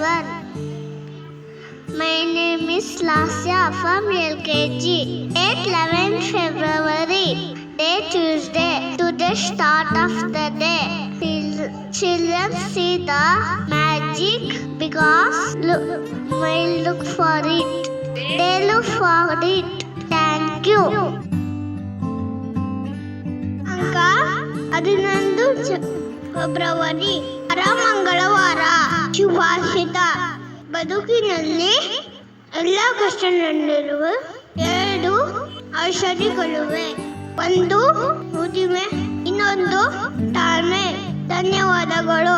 everyone. My name is Lasya from LKG. Date 11 February, day Tuesday. Today start of the day. Children see the magic because they look for it. They look for it. Thank you. ಅಂಕ 11 February ಮಂಗಳವಾರ. ಶುಭಾಷಿತ. ಬದುಕಿನಲ್ಲಿ ಎಲ್ಲ ಕಷ್ಟದಲ್ಲಿರುವ 2 ಔಷಧಿಗಳಿವೆ. ಒಂದು ಉದಿಮೆ, ಇನ್ನೊಂದು ತಾಳ್ಮೆ. ಧನ್ಯವಾದಗಳು.